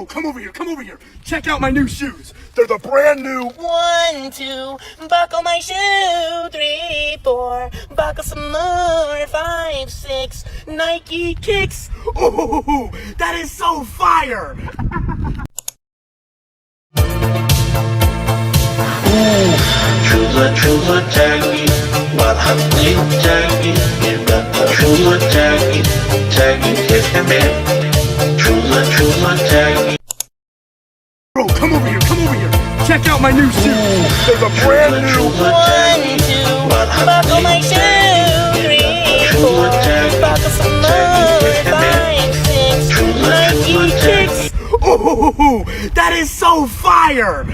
Bro, come over here. Check out my new shoes. They're the brand new 1, 2, buckle my shoe. 3, 4, buckle some more. 5, 6, Nike kicks. Oh, that is so fire! Chula taggy, what happening taggy? You got the chula taggy, take a man. Chula taggy. Bro, come over here. Check out my new shoes. They're the brand new 1, 2, buckle my shoe. 3, 4, buckle some more. 5, 6, Nike kicks. Oh, that is so fire!